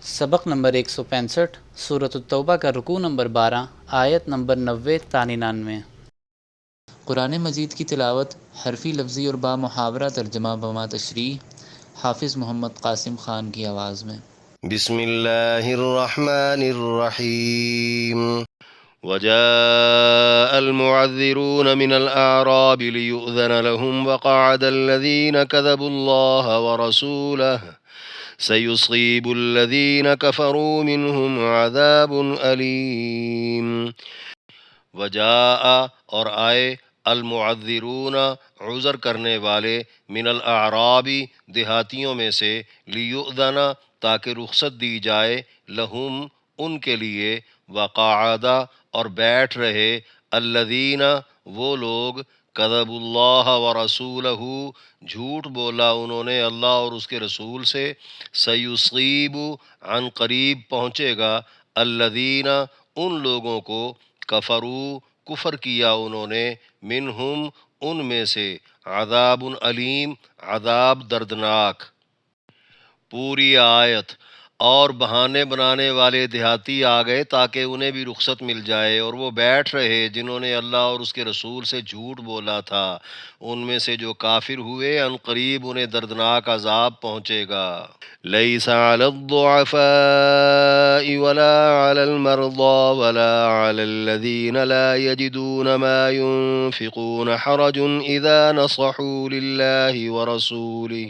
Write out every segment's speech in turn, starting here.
سبق نمبر 165 سورۃ التوبہ کا رکوع نمبر 12 آیت نمبر 90 تا 99۔ قرآن مجید کی تلاوت حرفی لفظی اور با محاورہ ترجمہ بما تشریح حافظ محمد قاسم خان کی آواز میں۔ بسم اللہ الرحمن الرحیم وجاء المعذرون من الأعراب ليؤذن لهم وقعد الذين كذبوا الله ورسوله سيصيب الذين كفروا منهم عذاب أليم۔ وجاء اور آئے المعذرون عذر کرنے والے من الاعراب دیہاتیوں میں سے لیؤذن تاکہ رخصت دی جائے لہم ان کے لیے وقعد اور بیٹھ رہے الذین وہ لوگ کذبوا اللہ ورسولہ جھوٹ بولا انہوں نے اللہ اور اس کے رسول سے سیصیب عن قریب پہنچے گا الذین ان لوگوں کو کفروا کفر کیا انہوں نے منہم ان میں سے عذاب علیم عذاب دردناک۔ پوری آیت۔ اور بہانے بنانے والے دیہاتی آ گئے تاکہ انہیں بھی رخصت مل جائے، اور وہ بیٹھ رہے جنہوں نے اللہ اور اس کے رسول سے جھوٹ بولا تھا، ان میں سے جو کافر ہوئے ان قریب انہیں دردناک عذاب پہنچے گا۔ لیس علی الضعفاء ولا علی المرضى ولا علی الذین لا یجدون ما ينفقون حرج اذا نصحوا للہ ورسولہ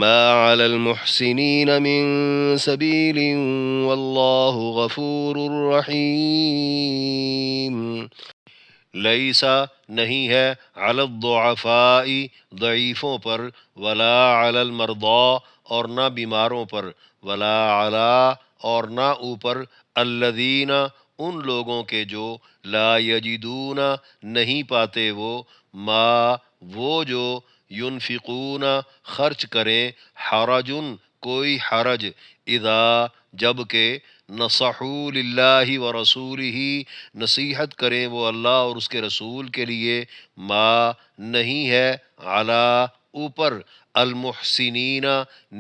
ما على المحسنين من سبيل والله غفور رحيم۔ لیسا نہیں ہے علی الضعفاء ضعیفوں پر، ولا علی المرضى اور نہ بیماروں پر، ولا علی اور نہ اوپر الذین ان لوگوں کے جو لا یجدون نہیں پاتے وہ ما وہ جو ینفقون خرچ کریں حرجن کوئی حرج اذا جب کہ نصحوا للہ ورسولہ نصیحت کریں وہ اللہ اور اس کے رسول کے لیے ما نہیں ہے علی اوپر المحسنین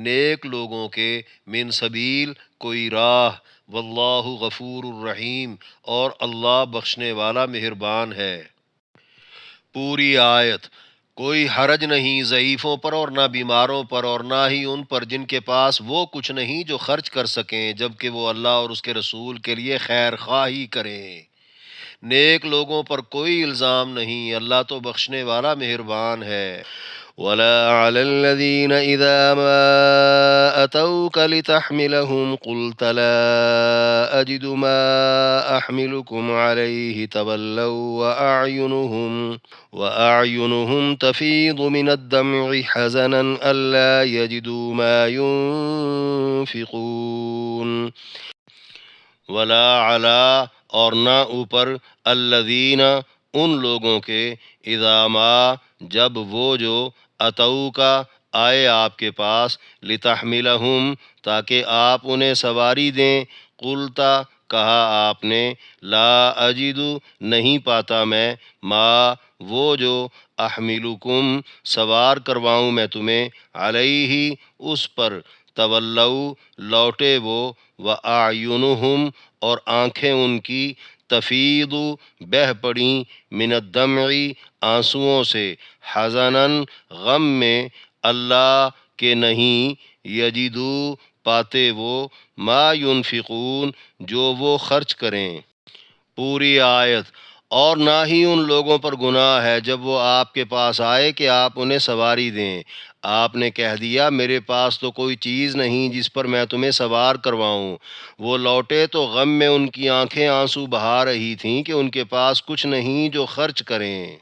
نیک لوگوں کے من سبیل کوئی راہ واللہ غفور الرحیم اور اللہ بخشنے والا مہربان ہے۔ پوری آیت۔ کوئی حرج نہیں ضعیفوں پر اور نہ بیماروں پر، اور نہ ہی ان پر جن کے پاس وہ کچھ نہیں جو خرچ کر سکیں جبکہ وہ اللہ اور اس کے رسول کے لیے خیر خواہی کریں۔ نیک لوگوں پر کوئی الزام نہیں، اللہ تو بخشنے والا مہربان ہے۔ ولا على الذين إذا ما أتوك لتحملهم قلت لا أجد ما أحملكم عليه تولوا وأعينهم تفيض من الدمع حزنا ألا يجدوا ما ينفقون۔ ولا علی اور نہ اوپر الذین ان لوگوں کے اذا ما جب وہ جو اتو کا آئے آپ کے پاس لتحملہم تاکہ آپ انہیں سواری دیں قلتا کہا آپ نے لا اجد نہیں پاتا میں ما وہ جو احملکم سوار کرواؤں میں تمہیں علیہ اس پر تولوا لوٹے وہ وَأَعْيُنُهُمْ اور آنکھیں ان کی تفیض بہہ پڑیں من الدمع آنسوؤں سے حزناً غم میں اللہ کے نہیں یجدو پاتے وہ ما ينفقون جو وہ خرچ کریں۔ پوری آیت۔ اور نہ ہی ان لوگوں پر گناہ ہے جب وہ آپ کے پاس آئے کہ آپ انہیں سواری دیں، آپ نے کہہ دیا میرے پاس تو کوئی چیز نہیں جس پر میں تمہیں سوار کرواؤں، وہ لوٹے تو غم میں ان کی آنکھیں آنسو بہا رہی تھیں کہ ان کے پاس کچھ نہیں جو خرچ کریں۔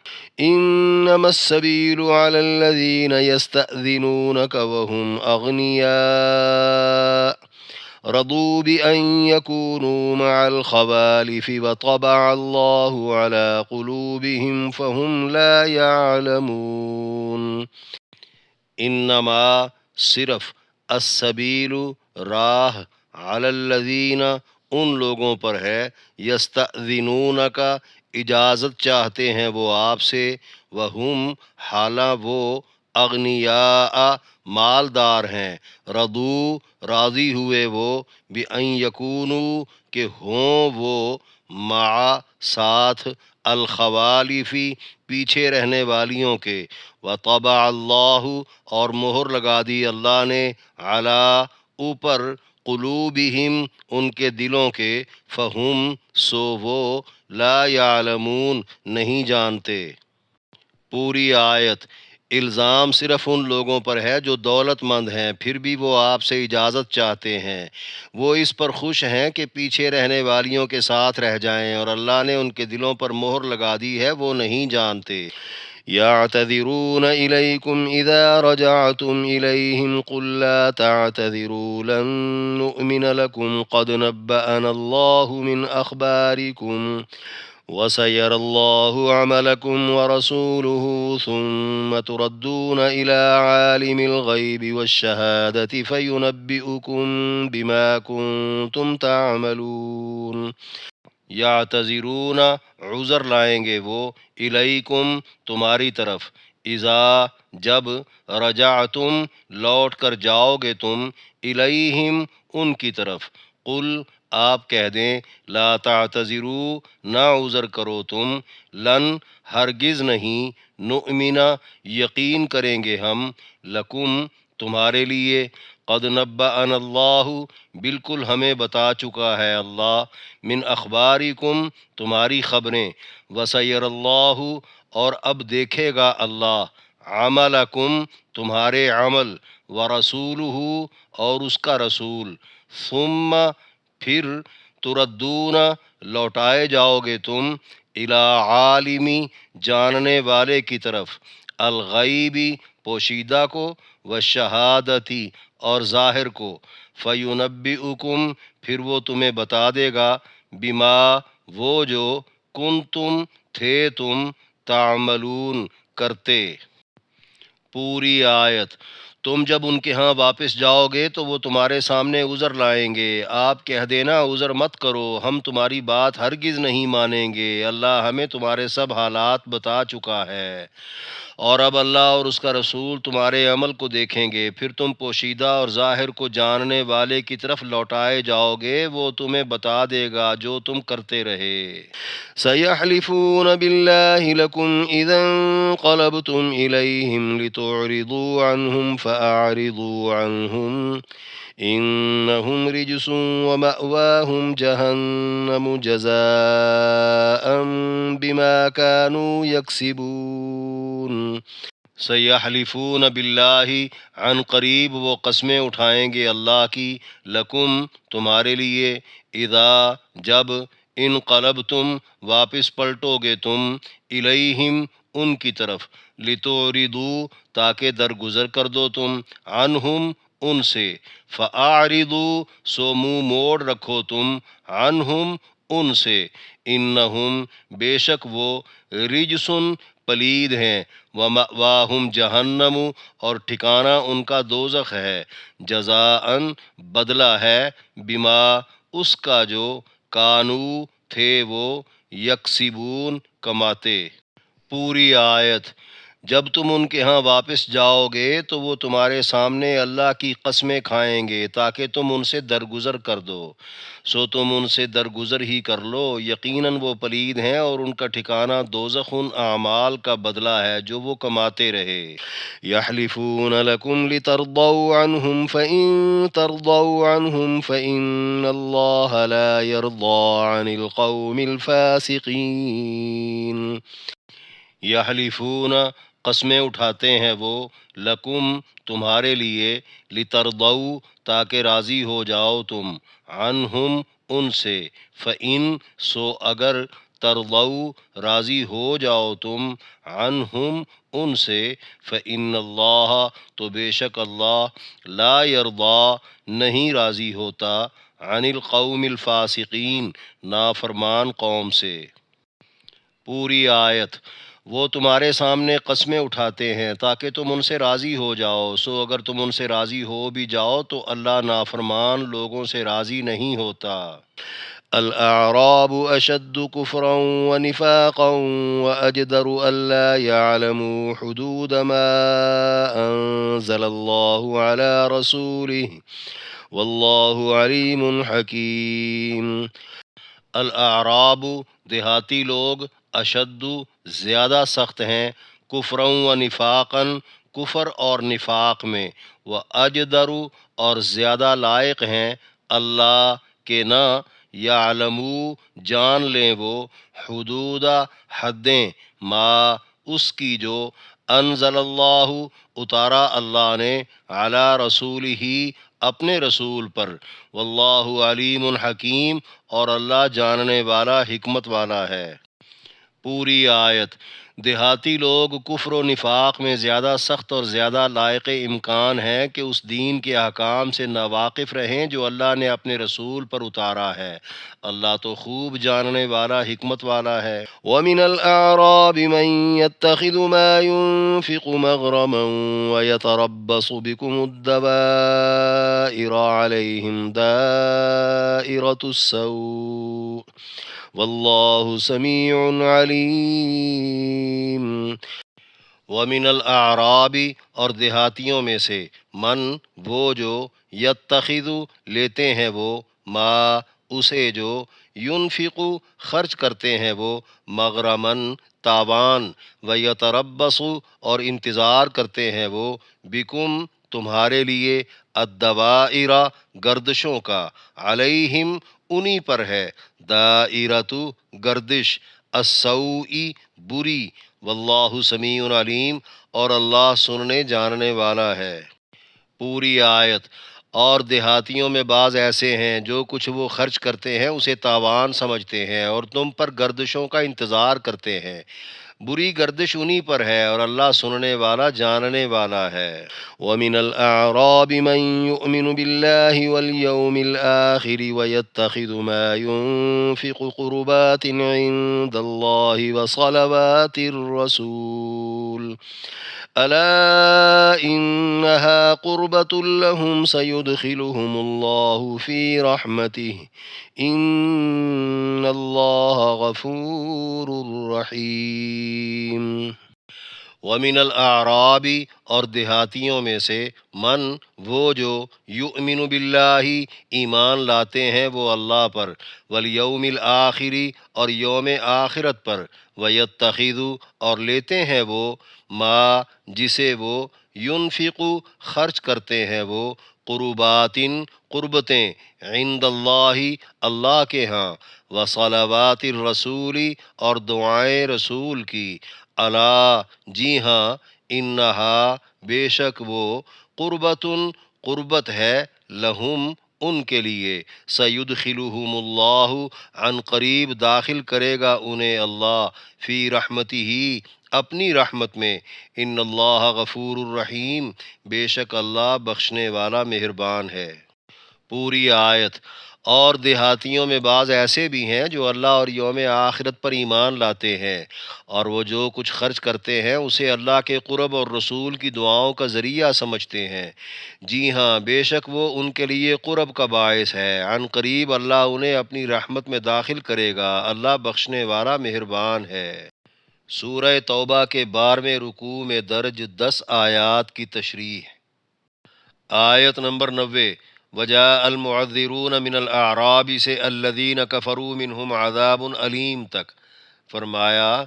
انما السبیل علی الذین یستأذنونک وهم اغنیاء رضوا بأن يكونوا مع الخوالف وطبع الله على قلوبهم فهم لا يعلمون۔ انما صرف السبیل راہ علی الذین ان لوگوں پر ہے یستأذنونک اجازت چاہتے ہیں وہ آپ سے وہم حالہ وہ اغنیاء مالدار ہیں، رضو راضی ہوئے وہ، بِأَن یکونوا کہ ہوں وہ، مع ساتھ، الخوالفی پیچھے رہنے والیوں کے، وطبع اللہ اور مہر لگا دی اللہ نے، علی اوپر، قلوبہم ان کے دلوں کے، فہم سو وہ، لا یعلمون نہیں جانتے۔ پوری آیت۔ الزام صرف ان لوگوں پر ہے جو دولت مند ہیں، پھر بھی وہ آپ سے اجازت چاہتے ہیں۔ وہ اس پر خوش ہیں کہ پیچھے رہنے والیوں کے ساتھ رہ جائیں، اور اللہ نے ان کے دلوں پر مہر لگا دی ہے، وہ نہیں جانتے۔ يعتذرون إليكم إذا رجعتم إليهم قل لا تعتذروا لن نؤمن لكم قد نبأنا الله من أخباركم وسيرى الله عملكم ورسوله ثم تردون إلى عالم الغيب والشهادة فينبئكم بما كنتم تعملون۔ یعتذرون عذر لائیں گے وہ، الیکم تمہاری طرف، اذا جب، رجعتم لوٹ کر جاؤ گے تم، الیہم ان کی طرف، قل آپ کہہ دیں، لا تعتذروا نہ عذر کرو تم، لن ہرگز نہیں، نؤمنا یقین کریں گے ہم، لکم تمہارے لیے، قد نبأنا اللہ بالکل ہمیں بتا چکا ہے اللہ، من اخبارکم تمہاری خبریں، وسیر اللہ اور اب دیکھے گا اللہ، عملکم تمہارے عمل، ورسولہ اور اس کا رسول، ثم پھر، تردون لوٹائے جاؤ گے تم، الی عالمی جاننے والے کی طرف، الغیبی پوشیدہ کو، والشہادتی اور ظاہر کو، فینبئکم پھر وہ تمہیں بتا دے گا، بما وہ جو، کنتم تھے تم، تعملون کرتے۔ پوری آیت۔ تم جب ان کے ہاں واپس جاؤ گے تو وہ تمہارے سامنے عذر لائیں گے، آپ کہہ دینا عذر مت کرو، ہم تمہاری بات ہرگز نہیں مانیں گے، اللہ ہمیں تمہارے سب حالات بتا چکا ہے، اور اب اللہ اور اس کا رسول تمہارے عمل کو دیکھیں گے، پھر تم پوشیدہ اور ظاہر کو جاننے والے کی طرف لوٹائے جاؤ گے، وہ تمہیں بتا دے گا جو تم کرتے رہے۔ سَيَحْلِفُونَ بِاللَّهِ لَكُمْ إِذَا انقَلَبْتُمْ إِلَيْهِمْ لِتُعْرِضُوا عَنْهُمْ فَأَعْرِضُوا عَنْهُمْ إِنَّهُمْ رِجْسٌ وَمَأْوَاهُمْ جَهَنَّمُ جَزَاءً بِمَا كَانُوا يَكْسِبُونَ۔ سیحلفون باللہ عن قریب وہ قسمیں اٹھائیں گے اللہ کی، لکم تمہارے لیے، اذا جب، انقلبتم واپس پلٹو گے تم، الیہم ان کی طرف، لتعرضوا تاکہ درگزر کر دو تم، عنہم ان سے، فاعرضوا سو منہ موڑ رکھو تم، عنہم ان سے، انہم بے شک وہ، رجسن پلید ہیں، ومأواہم جہنم اور ٹھکانہ ان کا دوزخ ہے، جزاءً بدلہ ہے، بما اس کا جو، کانو تھے وہ، یکسبون کماتے۔ پوری آیت۔ جب تم ان کے ہاں واپس جاؤ گے تو وہ تمہارے سامنے اللہ کی قسمیں کھائیں گے تاکہ تم ان سے درگزر کر دو، سو تم ان سے درگزر ہی کر لو، یقیناً وہ پلید ہیں اور ان کا ٹھکانہ دوزخ ان اعمال کا بدلہ ہے جو وہ کماتے رہے۔ یحلفون لکم لترضوا عنہم فإن ترضوا عنہم فإن اللہ لا یرضى عن القوم الفاسقین۔ یحلفون قسمیں اٹھاتے ہیں وہ، لکم تمہارے لیے، لترضوا تاکہ راضی ہو جاؤ تم، عنہم ان سے، فإن سو اگر، ترضوا راضی ہو جاؤ تم، عنہم ان سے، فإن اللہ تو بے شک اللہ، لا یرضی نہیں راضی ہوتا، عن القوم الفاسقین نافرمان قوم سے۔ پوری آیت۔ وہ تمہارے سامنے قسمیں اٹھاتے ہیں تاکہ تم ان سے راضی ہو جاؤ، سو اگر تم ان سے راضی ہو بھی جاؤ تو اللہ نافرمان لوگوں سے راضی نہیں ہوتا۔ الأعراب أشد كفرا ونفاقا وأجدر ألا يعلموا حدود ما أنزل الله على رسوله والله عليم حكيم۔ الاعراب دیہاتی لوگ اشد زیادہ سخت ہیں، کفرا و نفاقا کفر اور نفاق میں، و اجدر اور زیادہ لائق ہیں اللہ کے نہ یعلمو جان لیں وہ حدود حدیں ما اس کی جو انزل اللہ اتارا اللہ نے علی رسول ہی اپنے رسول پر، واللہ علیم حکیم اور اللہ جاننے والا حکمت والا ہے۔ پوری آیت۔ دیہاتی لوگ کفر و نفاق میں زیادہ سخت اور زیادہ لائق امکان ہے کہ اس دین کے احکام سے ناواقف رہیں جو اللہ نے اپنے رسول پر اتارا ہے۔ اللہ تو خوب جاننے والا حکمت والا ہے۔ وَمِنَ الْأَعْرَابِ مَن يَتَّخِذُ مَا يُنفِقُ مَغْرَمًا وَيَتَرَبَّصُ بِكُمُ الدَّوَائِرَ عَلَيْهِمْ دَائِرَةُ السَّوْءِ واللہ سمیع علیم۔ ومن الاعراب اور دیہاتیوں میں سے من وہ جو یتخذ لیتے ہیں وہ ما اسے جو ینفق خرچ کرتے ہیں وہ مغرمن تاوان و یتربص اور انتظار کرتے ہیں وہ بکم تمہارے لیے الدوائر گردشوں کا علیہم انہی پر ہے دائرۃ گردش السوء بری واللہ سمیع علیم اور اللہ سننے جاننے والا ہے۔ پوری آیت۔ اور دیہاتیوں میں بعض ایسے ہیں جو کچھ وہ خرچ کرتے ہیں اسے تاوان سمجھتے ہیں اور تم پر گردشوں کا انتظار کرتے ہیں، بری گردش انہی پر ہے اور اللہ سننے والا جاننے والا ہے۔ وَمِنَ الْأَعْرَابِ مَن يُؤْمِنُ بِاللَّهِ وَالْيَوْمِ الْآخِرِ وَيَتَّخِذُ مَا يُنفِقُ قُرُبَاتٍ عِندَ اللَّهِ وَصَلَوَاتِ الرَّسُولِ أَلَا إِنَّهَا قُرْبَةٌ لَهُمْ سَيُدْخِلُهُمُ اللَّهُ فِي رَحْمَتِهِ إِنَّ اللَّهَ غَفُورٌ رَحِيمٌ۔ وَمِنَ الْأَعْرَابِ اور دیہاتیوں میں سے من وہ جو یؤمن باللہ ایمان لاتے ہیں وہ اللہ پر، والیوم الآخر اور یوم آخرت پر، ویتخذ اور لیتے ہیں وہ ما جسے وہ ینفق خرچ کرتے ہیں وہ قربات قربتیں عند اللہ اللہ کے ہاں، وصلوات الرسول اور دعائیں رسول کی، الا جی ہاں، انہا بے شک وہ قربتن قربت ہے، لہم ان کے لیے، سیدخلہم اللہ عن قریب داخل کرے گا انہیں اللہ، فی رحمتہ اپنی رحمت میں، ان اللہ غفور الرحیم بے شک اللہ بخشنے والا مہربان ہے۔ پوری آیت۔ اور دیہاتیوں میں بعض ایسے بھی ہیں جو اللہ اور یوم آخرت پر ایمان لاتے ہیں اور وہ جو کچھ خرچ کرتے ہیں اسے اللہ کے قرب اور رسول کی دعاؤں کا ذریعہ سمجھتے ہیں، جی ہاں بے شک وہ ان کے لیے قرب کا باعث ہے، عن قریب اللہ انہیں اپنی رحمت میں داخل کرے گا، اللہ بخشنے والا مہربان ہے۔ سورہ توبہ کے 12ویں رکوع میں درج 10 آیات کی تشریح۔ آیت نمبر 90۔ وجاء المعذرون من الاعراب سے الذین کفروا منہم عذاب علیم تک فرمایا،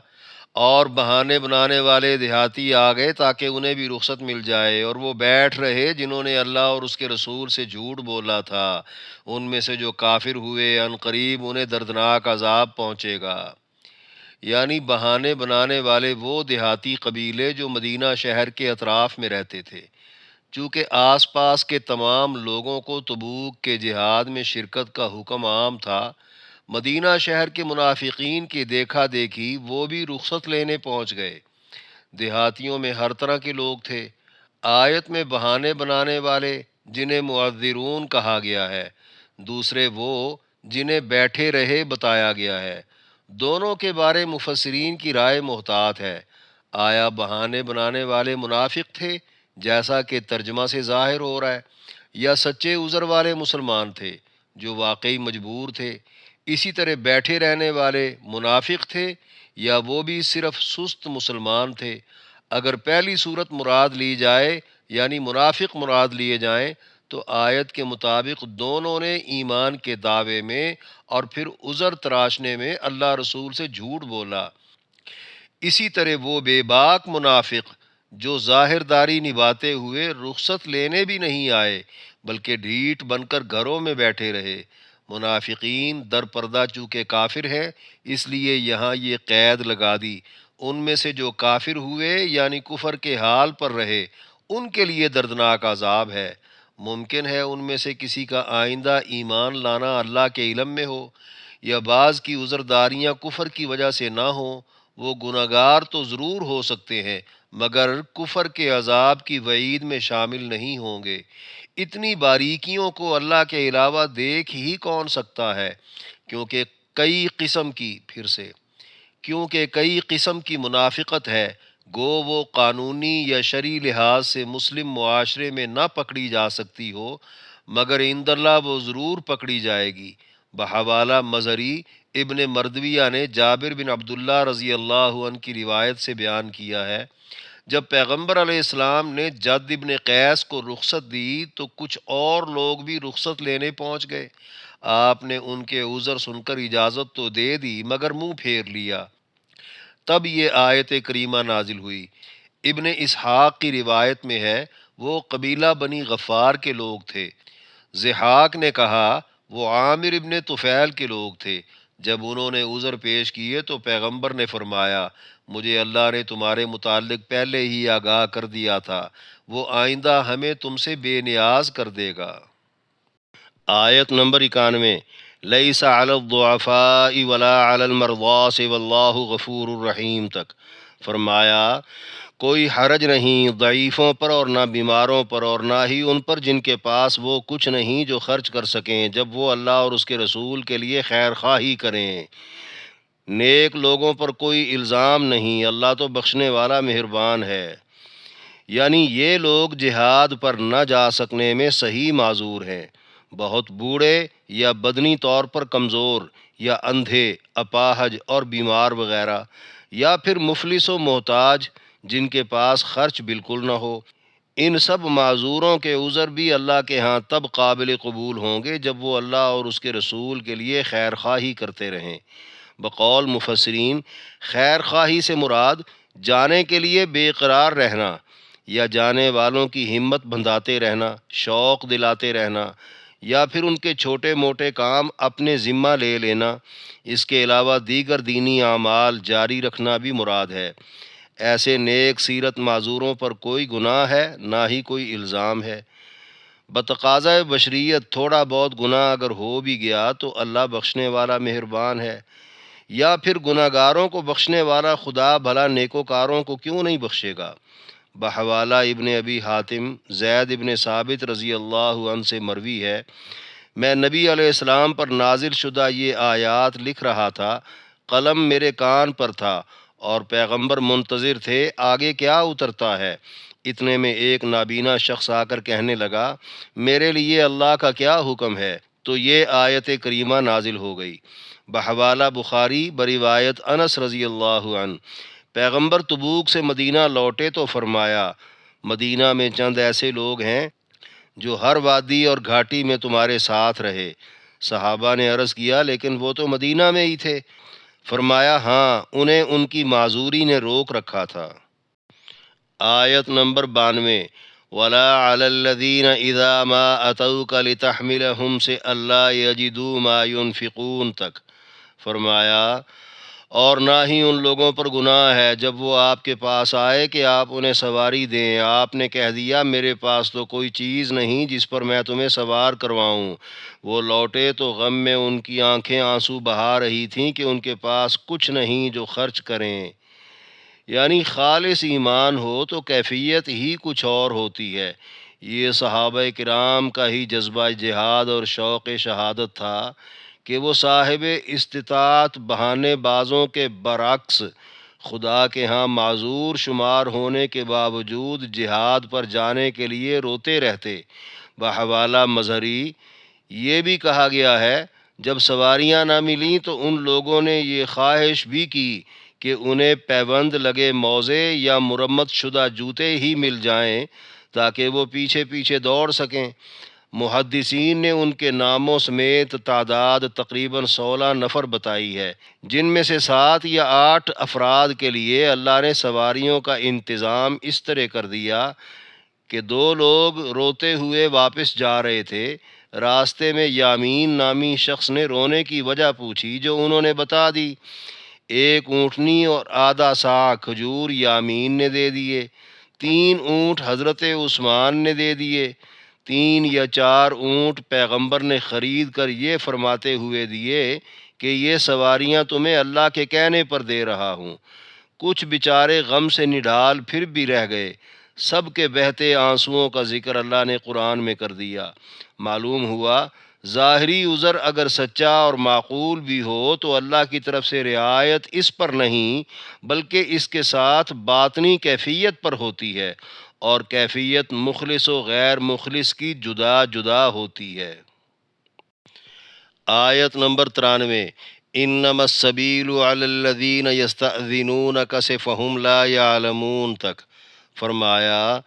اور بہانے بنانے والے دیہاتی آ گئے تاکہ انہیں بھی رخصت مل جائے، اور وہ بیٹھ رہے جنہوں نے اللہ اور اس کے رسول سے جھوٹ بولا تھا، ان میں سے جو کافر ہوئے ان قریب انہیں دردناک عذاب پہنچے گا۔ یعنی بہانے بنانے والے وہ دیہاتی قبیلے جو مدینہ شہر کے اطراف میں رہتے تھے، چونکہ آس پاس کے تمام لوگوں کو تبوک کے جہاد میں شرکت کا حکم عام تھا، مدینہ شہر کے منافقین کی دیکھا دیکھی وہ بھی رخصت لینے پہنچ گئے۔ دیہاتیوں میں ہر طرح کے لوگ تھے۔ آیت میں بہانے بنانے والے جنہیں معذرون کہا گیا ہے، دوسرے وہ جنہیں بیٹھے رہے بتایا گیا ہے، دونوں کے بارے مفسرین کی رائے محتاط ہے۔ آیا بہانے بنانے والے منافق تھے جیسا کہ ترجمہ سے ظاہر ہو رہا ہے، یا سچے عذر والے مسلمان تھے جو واقعی مجبور تھے؟ اسی طرح بیٹھے رہنے والے منافق تھے یا وہ بھی صرف سست مسلمان تھے؟ اگر پہلی صورت مراد لی جائے یعنی منافق مراد لیے جائیں تو آیت کے مطابق دونوں نے ایمان کے دعوے میں اور پھر عذر تراشنے میں اللہ رسول سے جھوٹ بولا۔ اسی طرح وہ بے باک منافق جو ظاہر داری نبھاتے ہوئے رخصت لینے بھی نہیں آئے بلکہ ڈھیٹ بن کر گھروں میں بیٹھے رہے۔ منافقین در پردہ چونکہ کافر ہیں اس لیے یہاں یہ قید لگا دی، ان میں سے جو کافر ہوئے یعنی کفر کے حال پر رہے ان کے لیے دردناک عذاب ہے۔ ممکن ہے ان میں سے کسی کا آئندہ ایمان لانا اللہ کے علم میں ہو یا بعض کی عذرداریاں کفر کی وجہ سے نہ ہوں، وہ گناہگار تو ضرور ہو سکتے ہیں مگر کفر کے عذاب کی وعید میں شامل نہیں ہوں گے۔ اتنی باریکیوں کو اللہ کے علاوہ دیکھ ہی کون سکتا ہے؟ کیونکہ کئی قسم کی منافقت ہے، گو وہ قانونی یا شرعی لحاظ سے مسلم معاشرے میں نہ پکڑی جا سکتی ہو مگر عند اللہ وہ ضرور پکڑی جائے گی۔ بحوالہ مظہری ابن مردویہ نے جابر بن عبداللہ رضی اللہ عنہ کی روایت سے بیان کیا ہے، جب پیغمبر علیہ السلام نے جد ابن قیس کو رخصت دی تو کچھ اور لوگ بھی رخصت لینے پہنچ گئے۔ آپ نے ان کے عذر سن کر اجازت تو دے دی مگر منہ پھیر لیا۔ تب یہ آیت کریمہ نازل ہوئی۔ ابن اسحاق کی روایت میں ہے وہ قبیلہ بنی غفار کے لوگ تھے۔ ضحاک نے کہا وہ عامر ابن طفیل کے لوگ تھے۔ جب انہوں نے عذر پیش کیے تو پیغمبر نے فرمایا مجھے اللہ نے تمہارے متعلق پہلے ہی آگاہ کر دیا تھا، وہ آئندہ ہمیں تم سے بے نیاز کر دے گا۔ آیت نمبر 91 لیس علی الضعفاء ولا علی المرضى واللہ غفور الرحیم تک فرمایا کوئی حرج نہیں ضعیفوں پر اور نہ بیماروں پر اور نہ ہی ان پر جن کے پاس وہ کچھ نہیں جو خرچ کر سکیں جب وہ اللہ اور اس کے رسول کے لیے خیر خواہی کریں۔ نیک لوگوں پر کوئی الزام نہیں، اللہ تو بخشنے والا مہربان ہے۔ یعنی یہ لوگ جہاد پر نہ جا سکنے میں صحیح معذور ہیں، بہت بوڑھے یا بدنی طور پر کمزور یا اندھے، اپاہج اور بیمار وغیرہ، یا پھر مفلس و محتاج جن کے پاس خرچ بالکل نہ ہو۔ ان سب معذوروں کے عذر بھی اللہ کے ہاں تب قابل قبول ہوں گے جب وہ اللہ اور اس کے رسول کے لیے خیر خواہی کرتے رہیں۔ بقول مفسرین خیر خواہی سے مراد جانے کے لیے بے قرار رہنا یا جانے والوں کی ہمت بندھاتے رہنا، شوق دلاتے رہنا، یا پھر ان کے چھوٹے موٹے کام اپنے ذمہ لے لینا۔ اس کے علاوہ دیگر دینی اعمال جاری رکھنا بھی مراد ہے۔ ایسے نیک سیرت معذوروں پر کوئی گناہ ہے نہ ہی کوئی الزام ہے۔ بتقاضۂ بشریت تھوڑا بہت گناہ اگر ہو بھی گیا تو اللہ بخشنے والا مہربان ہے، یا پھر گناہ گاروں کو بخشنے والا خدا بھلا نیکوکاروں کو کیوں نہیں بخشے گا۔ بحوالہ ابن ابی حاتم زید ابن ثابت رضی اللہ عنہ سے مروی ہے میں نبی علیہ السلام پر نازل شدہ یہ آیات لکھ رہا تھا، قلم میرے کان پر تھا اور پیغمبر منتظر تھے آگے کیا اترتا ہے۔ اتنے میں ایک نابینا شخص آ کر کہنے لگا میرے لیے اللہ کا کیا حکم ہے، تو یہ آیت کریمہ نازل ہو گئی۔ بحوالہ بخاری بروایت انس رضی اللہ عنہ پیغمبر تبوک سے مدینہ لوٹے تو فرمایا مدینہ میں چند ایسے لوگ ہیں جو ہر وادی اور گھاٹی میں تمہارے ساتھ رہے۔ صحابہ نے عرض کیا لیکن وہ تو مدینہ میں ہی تھے۔ فرمایا ہاں، انہیں ان کی معذوری نے روک رکھا تھا۔ آیت نمبر 92 وَلَا عَلَى الَّذِينَ إِذَا مَا أَتَوْكَ لِتَحْمِلَهُمْ سے اللہ يَجِدُوا مَا يُنْفِقُونَ تک فرمایا اور نہ ہی ان لوگوں پر گناہ ہے جب وہ آپ کے پاس آئے کہ آپ انہیں سواری دیں، آپ نے کہہ دیا میرے پاس تو کوئی چیز نہیں جس پر میں تمہیں سوار کرواؤں۔ وہ لوٹے تو غم میں ان کی آنکھیں آنسو بہا رہی تھیں کہ ان کے پاس کچھ نہیں جو خرچ کریں۔ یعنی خالص ایمان ہو تو کیفیت ہی کچھ اور ہوتی ہے۔ یہ صحابہ کرام کا ہی جذبہ جہاد اور شوق شہادت تھا کہ وہ صاحب استطاعت بہانے بازوں کے برعکس خدا کے ہاں معذور شمار ہونے کے باوجود جہاد پر جانے کے لیے روتے رہتے۔ بحوالہ مظہری یہ بھی کہا گیا ہے جب سواریاں نہ ملیں تو ان لوگوں نے یہ خواہش بھی کی کہ انہیں پیوند لگے موزے یا مرمت شدہ جوتے ہی مل جائیں تاکہ وہ پیچھے پیچھے دوڑ سکیں۔ محدثین نے ان کے ناموں سمیت تعداد تقریباً 16 نفر بتائی ہے، جن میں سے 7 یا 8 افراد کے لیے اللہ نے سواریوں کا انتظام اس طرح کر دیا کہ 2 لوگ روتے ہوئے واپس جا رہے تھے۔ راستے میں یامین نامی شخص نے رونے کی وجہ پوچھی جو انہوں نے بتا دی۔ 1 اونٹنی اور آدھا صاع کھجور یامین نے دے دیے۔ 3 اونٹ حضرت عثمان نے دے دیے۔ 3 یا 4 اونٹ پیغمبر نے خرید کر یہ فرماتے ہوئے دیے کہ یہ سواریاں تمہیں اللہ کے کہنے پر دے رہا ہوں۔ کچھ بیچارے غم سے نڈھال پھر بھی رہ گئے۔ سب کے بہتے آنسوؤں کا ذکر اللہ نے قرآن میں کر دیا۔ معلوم ہوا ظاہری عذر اگر سچا اور معقول بھی ہو تو اللہ کی طرف سے رعایت اس پر نہیں بلکہ اس کے ساتھ باطنی کیفیت پر ہوتی ہے، اور کیفیت مخلص و غیر مخلص کی جدا جدا ہوتی ہے۔ آیت نمبر 93 انما السبیل علی الذین یستأذنونک سے فہم لا یعلمون تک فرمایا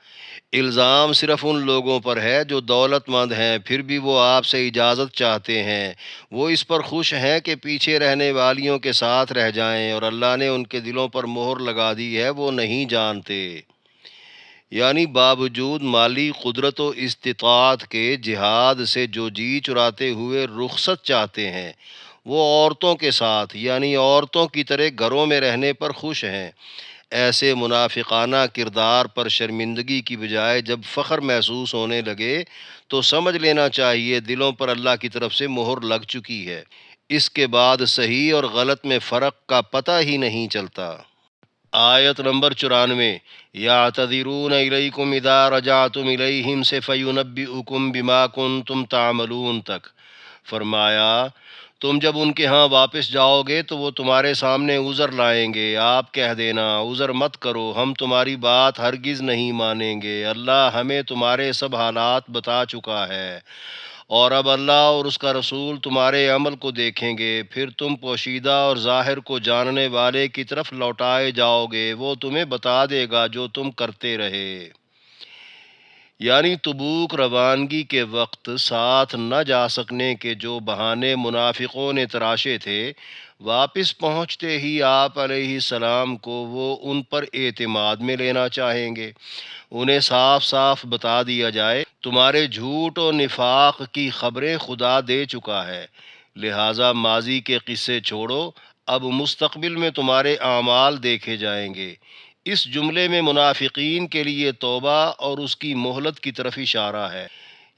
الزام صرف ان لوگوں پر ہے جو دولت مند ہیں پھر بھی وہ آپ سے اجازت چاہتے ہیں، وہ اس پر خوش ہیں کہ پیچھے رہنے والیوں کے ساتھ رہ جائیں، اور اللہ نے ان کے دلوں پر مہر لگا دی ہے، وہ نہیں جانتے۔ یعنی باوجود مالی قدرت و استطاعت کے جہاد سے جو جی چراتے ہوئے رخصت چاہتے ہیں، وہ عورتوں کے ساتھ یعنی عورتوں کی طرح گھروں میں رہنے پر خوش ہیں۔ ایسے منافقانہ کردار پر شرمندگی کی بجائے جب فخر محسوس ہونے لگے تو سمجھ لینا چاہیے دلوں پر اللہ کی طرف سے مہر لگ چکی ہے۔ اس کے بعد صحیح اور غلط میں فرق کا پتہ ہی نہیں چلتا۔ آیت نمبر 94 یعتذرون الیکم اذا رجعتم الیہم سے فینبئکم بما کنتم تعملون تک فرمایا تم جب ان کے ہاں واپس جاؤ گے تو وہ تمہارے سامنے عذر لائیں گے، آپ کہہ دینا عذر مت کرو، ہم تمہاری بات ہرگز نہیں مانیں گے، اللہ ہمیں تمہارے سب حالات بتا چکا ہے، اور اب اللہ اور اس کا رسول تمہارے عمل کو دیکھیں گے، پھر تم پوشیدہ اور ظاہر کو جاننے والے کی طرف لوٹائے جاؤ گے، وہ تمہیں بتا دے گا جو تم کرتے رہے۔ یعنی تبوک روانگی کے وقت ساتھ نہ جا سکنے کے جو بہانے منافقوں نے تراشے تھے، واپس پہنچتے ہی آپ علیہ السلام کو وہ ان پر اعتماد میں لینا چاہیں گے۔ انہیں صاف صاف بتا دیا جائے تمہارے جھوٹ و نفاق کی خبریں خدا دے چکا ہے، لہٰذا ماضی کے قصے چھوڑو، اب مستقبل میں تمہارے اعمال دیکھے جائیں گے۔ اس جملے میں منافقین کے لیے توبہ اور اس کی مہلت کی طرف اشارہ ہے۔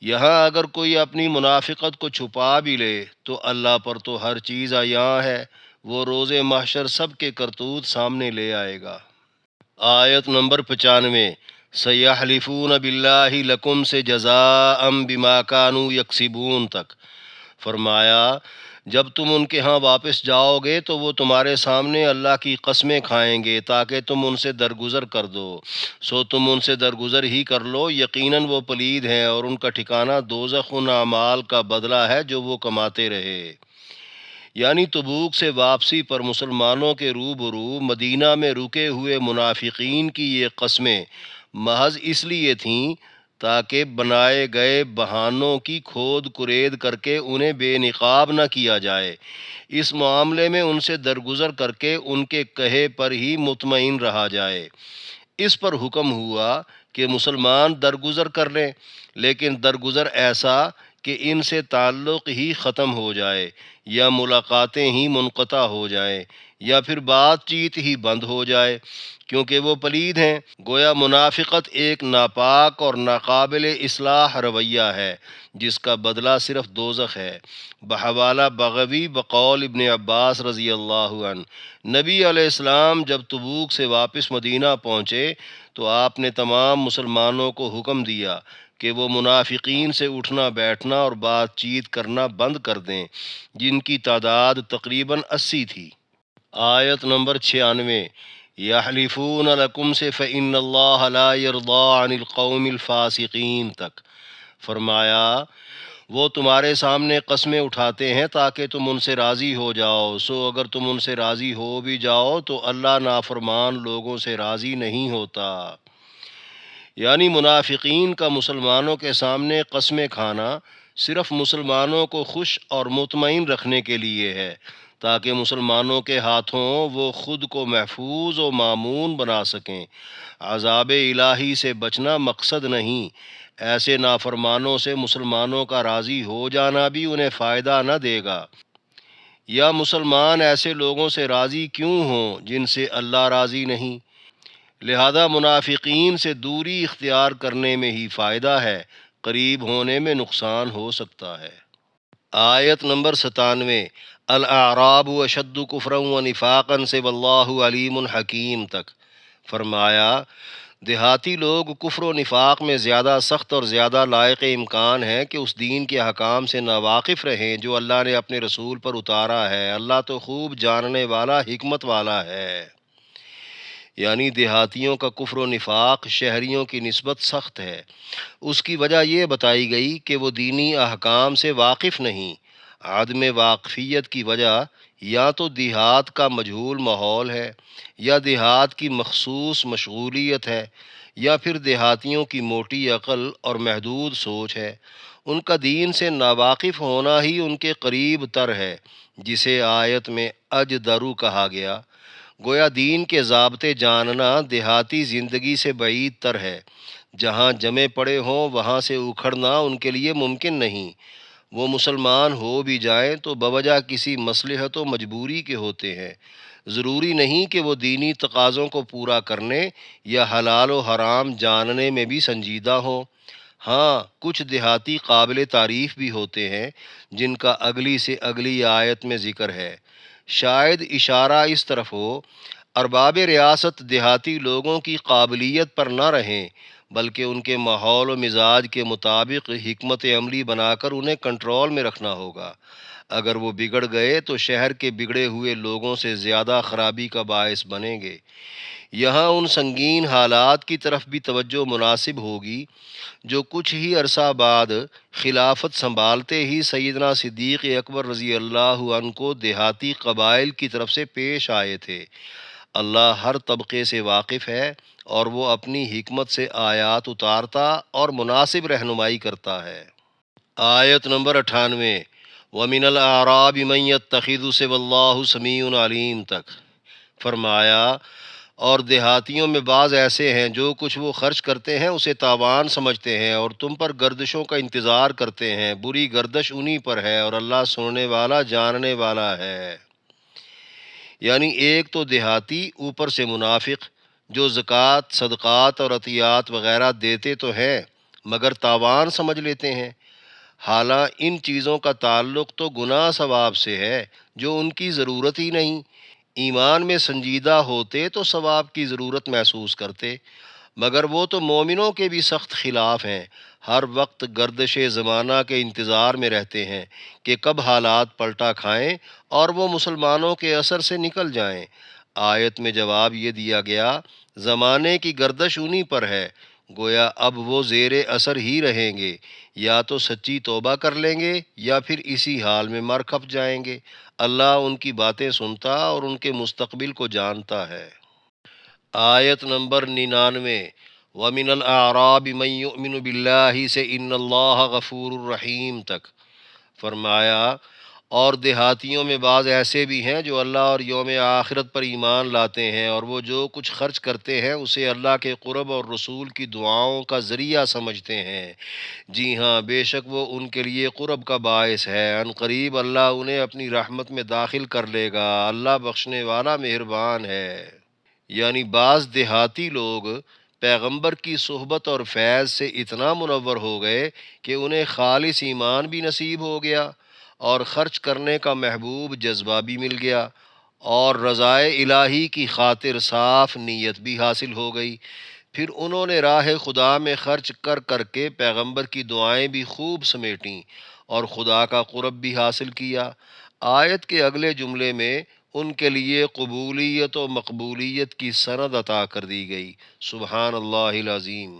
یہاں اگر کوئی اپنی منافقت کو چھپا بھی لے تو اللہ پر تو ہر چیز عیاں ہے، وہ روز محشر سب کے کرتوت سامنے لے آئے گا۔ آیت نمبر 95 سیحلفون باللہ لکم سے جزاء بما کانوا یکسبون تک فرمایا جب تم ان کے ہاں واپس جاؤ گے تو وہ تمہارے سامنے اللہ کی قسمیں کھائیں گے تاکہ تم ان سے درگزر کر دو، سو تم ان سے درگزر ہی کر لو، یقیناً وہ پلید ہیں اور ان کا ٹھکانہ دوزخ ان اعمال کا بدلہ ہے جو وہ کماتے رہے۔ یعنی تبوک سے واپسی پر مسلمانوں کے روبرو مدینہ میں رکے ہوئے منافقین کی یہ قسمیں محض اس لیے تھیں تاکہ بنائے گئے بہانوں کی کھود کرید کر کے انہیں بے نقاب نہ کیا جائے، اس معاملے میں ان سے درگزر کر کے ان کے کہے پر ہی مطمئن رہا جائے۔ اس پر حکم ہوا کہ مسلمان درگزر کر لیں، لیکن درگزر ایسا کہ ان سے تعلق ہی ختم ہو جائے، یا ملاقاتیں ہی منقطع ہو جائیں، یا پھر بات چیت ہی بند ہو جائے، کیونکہ وہ پلید ہیں۔ گویا منافقت ایک ناپاک اور ناقابل اصلاح رویہ ہے جس کا بدلہ صرف دوزخ ہے۔ بحوالہ بغوی بقول ابن عباس رضی اللہ عنہ، نبی علیہ السلام جب تبوک سے واپس مدینہ پہنچے تو آپ نے تمام مسلمانوں کو حکم دیا کہ وہ منافقین سے اٹھنا بیٹھنا اور بات چیت کرنا بند کر دیں، جن کی تعداد تقریباً 80 تھی۔ آیت نمبر 96 یحلفون لکم سے فإن اللہ لا یرضی عن القوم الفاسقین تک فرمایا وہ تمہارے سامنے قسمیں اٹھاتے ہیں تاکہ تم ان سے راضی ہو جاؤ، سو اگر تم ان سے راضی ہو بھی جاؤ تو اللہ نافرمان لوگوں سے راضی نہیں ہوتا۔ یعنی منافقین کا مسلمانوں کے سامنے قسمیں کھانا صرف مسلمانوں کو خوش اور مطمئن رکھنے کے لیے ہے، تاکہ مسلمانوں کے ہاتھوں وہ خود کو محفوظ و مامون بنا سکیں۔ عذاب الہی سے بچنا مقصد نہیں، ایسے نافرمانوں سے مسلمانوں کا راضی ہو جانا بھی انہیں فائدہ نہ دے گا۔ یا مسلمان ایسے لوگوں سے راضی کیوں ہوں جن سے اللہ راضی نہیں؟ لہذا منافقین سے دوری اختیار کرنے میں ہی فائدہ ہے، قریب ہونے میں نقصان ہو سکتا ہے۔ آیت نمبر 97، الاعراب اشد کفرا و نفاقا سے واللہ علیم حکیم تک۔ فرمایا دیہاتی لوگ کفر و نفاق میں زیادہ سخت اور زیادہ لائق امکان ہے کہ اس دین کے احکام سے ناواقف رہیں جو اللہ نے اپنے رسول پر اتارا ہے۔ اللہ تو خوب جاننے والا، حکمت والا ہے۔ یعنی دیہاتیوں کا کفر و نفاق شہریوں کی نسبت سخت ہے۔ اس کی وجہ یہ بتائی گئی کہ وہ دینی احکام سے واقف نہیں۔ عدم واقفیت کی وجہ یا تو دیہات کا مجہول ماحول ہے، یا دیہات کی مخصوص مشغولیت ہے، یا پھر دیہاتیوں کی موٹی عقل اور محدود سوچ ہے۔ ان کا دین سے ناواقف ہونا ہی ان کے قریب تر ہے، جسے آیت میں اجدرو کہا گیا۔ گویا دین کے ضابطے جاننا دیہاتی زندگی سے بعید تر ہے۔ جہاں جمے پڑے ہوں وہاں سے اکھڑنا ان کے لیے ممکن نہیں۔ وہ مسلمان ہو بھی جائیں تو بوجہ کسی مصلحت و مجبوری کے ہوتے ہیں۔ ضروری نہیں کہ وہ دینی تقاضوں کو پورا کرنے یا حلال و حرام جاننے میں بھی سنجیدہ ہوں۔ ہاں، کچھ دیہاتی قابل تعریف بھی ہوتے ہیں جن کا اگلی سے اگلی آیت میں ذکر ہے۔ شاید اشارہ اس طرف ہو، ارباب ریاست دیہاتی لوگوں کی قابلیت پر نہ رہیں، بلکہ ان کے ماحول و مزاج کے مطابق حکمت عملی بنا کر انہیں کنٹرول میں رکھنا ہوگا۔ اگر وہ بگڑ گئے تو شہر کے بگڑے ہوئے لوگوں سے زیادہ خرابی کا باعث بنیں گے۔ یہاں ان سنگین حالات کی طرف بھی توجہ مناسب ہوگی جو کچھ ہی عرصہ بعد خلافت سنبھالتے ہی سیدنا صدیق اکبر رضی اللہ عنہ کو دیہاتی قبائل کی طرف سے پیش آئے تھے۔ اللہ ہر طبقے سے واقف ہے اور وہ اپنی حکمت سے آیات اتارتا اور مناسب رہنمائی کرتا ہے۔ آیت نمبر 98، وَمِنَ الْأَعْرَابِ مَن يَتَّخِذُ سِوَى اللَّهِ سَمِيعٌ عَلِيمٌ تک۔ فرمایا اور دیہاتیوں میں بعض ایسے ہیں جو کچھ وہ خرچ کرتے ہیں اسے تاوان سمجھتے ہیں اور تم پر گردشوں کا انتظار کرتے ہیں۔ بری گردش انہی پر ہے اور اللہ سننے والا، جاننے والا ہے۔ یعنی ایک تو دیہاتی، اوپر سے منافق، جو زکوٰۃ، صدقات اور عطیات وغیرہ دیتے تو ہیں مگر تاوان سمجھ لیتے ہیں۔ حالانکہ ان چیزوں کا تعلق تو گناہ ثواب سے ہے جو ان کی ضرورت ہی نہیں۔ ایمان میں سنجیدہ ہوتے تو ثواب کی ضرورت محسوس کرتے، مگر وہ تو مومنوں کے بھی سخت خلاف ہیں۔ ہر وقت گردش زمانہ کے انتظار میں رہتے ہیں کہ کب حالات پلٹا کھائیں اور وہ مسلمانوں کے اثر سے نکل جائیں۔ آیت میں جواب یہ دیا گیا، زمانے کی گردش انہی پر ہے، گویا اب وہ زیر اثر ہی رہیں گے، یا تو سچی توبہ کر لیں گے یا پھر اسی حال میں مر کھپ جائیں گے۔ اللہ ان کی باتیں سنتا اور ان کے مستقبل کو جانتا ہے۔ آیت نمبر 99، وَمِنَ الْأَعْرَابِ مَن يُؤْمِنُ بِاللَّهِ سے إِنَّ اللَّهَ غَفُورٌ رَحِيمٌ تک۔ فرمایا اور دیہاتیوں میں بعض ایسے بھی ہیں جو اللہ اور یوم آخرت پر ایمان لاتے ہیں اور وہ جو کچھ خرچ کرتے ہیں اسے اللہ کے قرب اور رسول کی دعاؤں کا ذریعہ سمجھتے ہیں۔ جی ہاں، بے شک وہ ان کے لیے قرب کا باعث ہے، ان قریب اللہ انہیں اپنی رحمت میں داخل کر لے گا۔ اللہ بخشنے والا مہربان ہے۔ یعنی بعض دیہاتی لوگ پیغمبر کی صحبت اور فیض سے اتنا منور ہو گئے کہ انہیں خالص ایمان بھی نصیب ہو گیا اور خرچ کرنے کا محبوب جذبہ بھی مل گیا، اور رضائے الہی کی خاطر صاف نیت بھی حاصل ہو گئی۔ پھر انہوں نے راہ خدا میں خرچ کر کر کے پیغمبر کی دعائیں بھی خوب سمیٹیں اور خدا کا قرب بھی حاصل کیا۔ آیت کے اگلے جملے میں ان کے لیے قبولیت و مقبولیت کی سند عطا کر دی گئی۔ سبحان اللہ العظیم۔